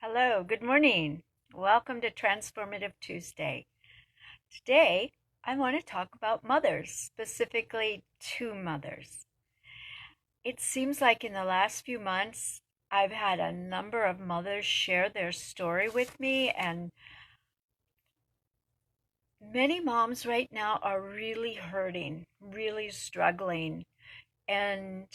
Hello, good morning. Welcome to Transformative Tuesday. Today, I want to talk about mothers, specifically two mothers. It seems like in the last few months, I've had a number of mothers share their story with me, and many moms right now are really hurting, really struggling. And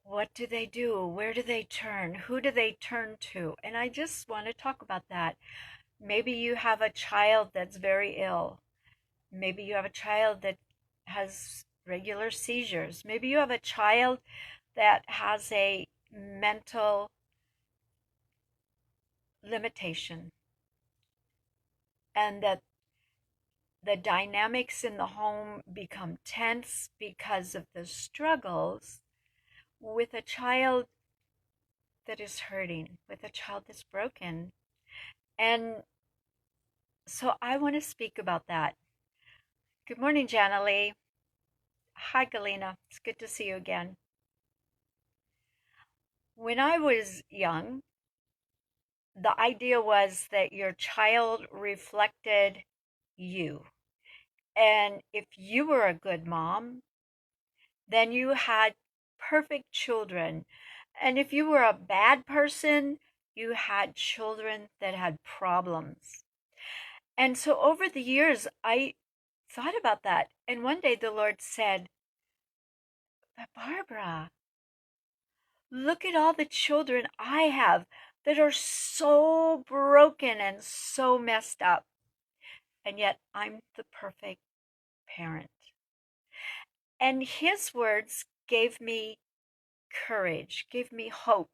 what do they do? Where do they turn? Who do they turn to? And I just want to talk about that. Maybe you have a child that's very ill. Maybe you have a child that has regular seizures. Maybe you have a child that has a mental limitation, and that the dynamics in the home become tense because of the struggles with a child that is hurting, with a child that's broken. And so I want to speak about that. Good morning, Jana Lee. Hi, Galena. It's good to see you again. When I was young, the idea was that your child reflected you. And if you were a good mom, then you had perfect children. And if you were a bad person, you had children that had problems. And so over the years, I thought about that. And one day the Lord said, "But Barbara, look at all the children I have that are so broken and so messed up. And yet I'm the perfect parent." And his words gave me courage, gave me hope,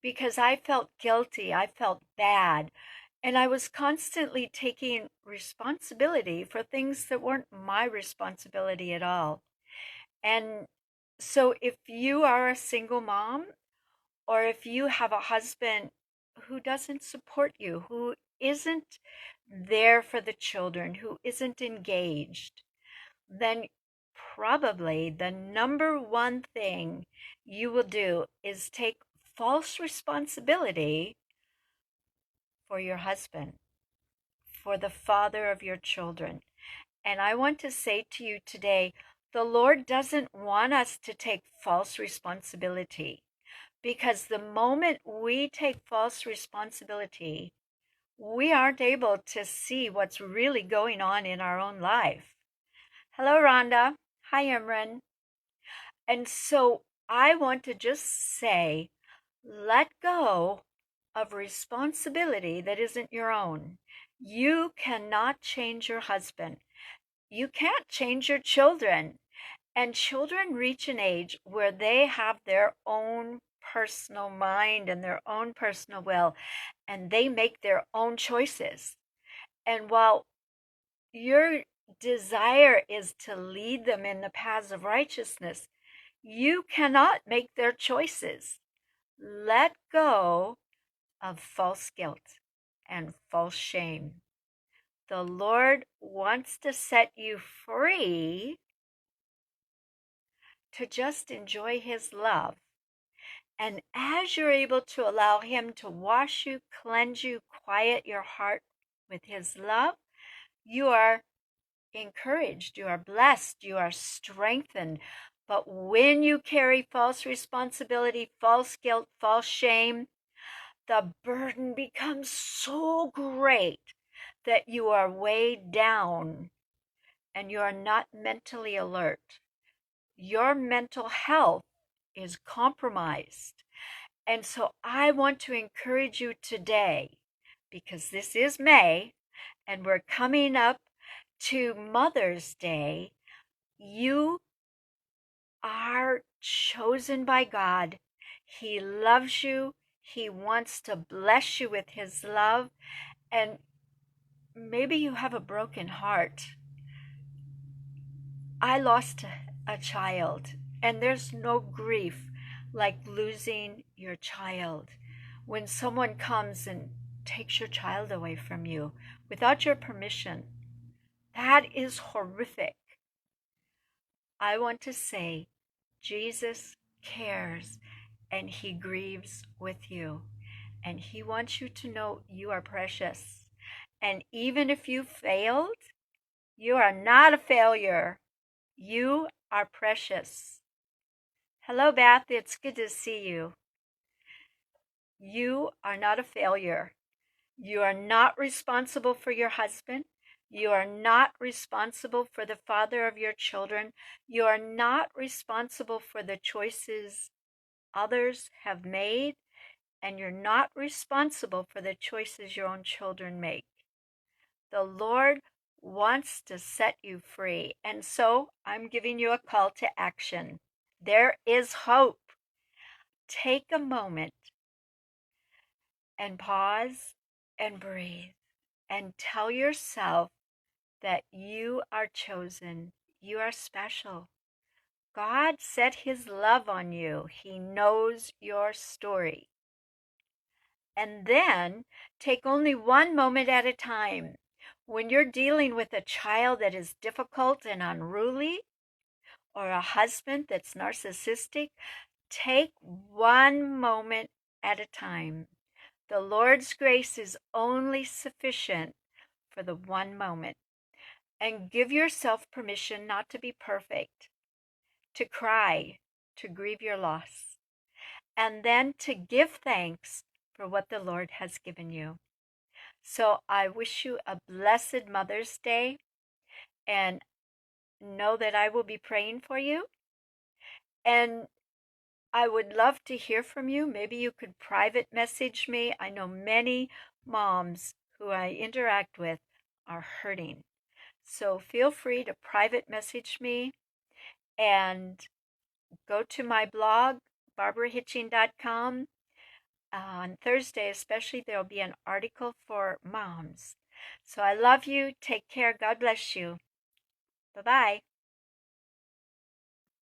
because I felt guilty, I felt bad, and I was constantly taking responsibility for things that weren't my responsibility at all. And so if you are a single mom, or if you have a husband who doesn't support you, who isn't there for the children, who isn't engaged, then probably the number one thing you will do is take false responsibility for your husband, for the father of your children. And I want to say to you today, the Lord doesn't want us to take false responsibility, because the moment we take false responsibility, we aren't able to see what's really going on in our own life. Hello, Rhonda. Hi, Imran. And so I want to just say, let go of responsibility that isn't your own. You cannot change your husband. You can't change your children. And children reach an age where they have their own personal mind and their own personal will, and they make their own choices. And while your desire is to lead them in the paths of righteousness, you cannot make their choices. Let go of false guilt and false shame. The Lord wants to set you free to just enjoy His love. And as you're able to allow Him to wash you, cleanse you, quiet your heart with His love, you are encouraged, you are blessed, you are strengthened. But when you carry false responsibility, false guilt, false shame, the burden becomes so great that you are weighed down and you are not mentally alert. Your mental health is compromised. And so I want to encourage you today, because this is May and we're coming up to Mother's Day. You are chosen by God. He loves you. He wants to bless you with His love. And maybe you have a broken heart. I lost a child, and there's no grief like losing your child. When someone comes and takes your child away from you without your permission, that is horrific. I want to say, Jesus cares and He grieves with you. And He wants you to know you are precious. And even if you failed, you are not a failure. You are precious. Hello, Beth. It's good to see you. You are not a failure. You are not responsible for your husband. You are not responsible for the father of your children. You are not responsible for the choices others have made. And you're not responsible for the choices your own children make. The Lord wants to set you free. And so I'm giving you a call to action. There is hope. Take a moment and pause and breathe and tell yourself that you are chosen. You are special. God set His love on you. He knows your story. And then take only one moment at a time. When you're dealing with a child that is difficult and unruly, or a husband that's narcissistic, take one moment at a time. The Lord's grace is only sufficient for the one moment. And give yourself permission not to be perfect, to cry, to grieve your loss, and then to give thanks for what the Lord has given you. So I wish you a blessed Mother's Day, and know that I will be praying for you. And I would love to hear from you. Maybe you could private message me. I know many moms who I interact with are hurting. So feel free to private message me and go to my blog, barbarahitching.com. On Thursday, especially, there will be an article for moms. So I love you. Take care. God bless you. Bye-bye.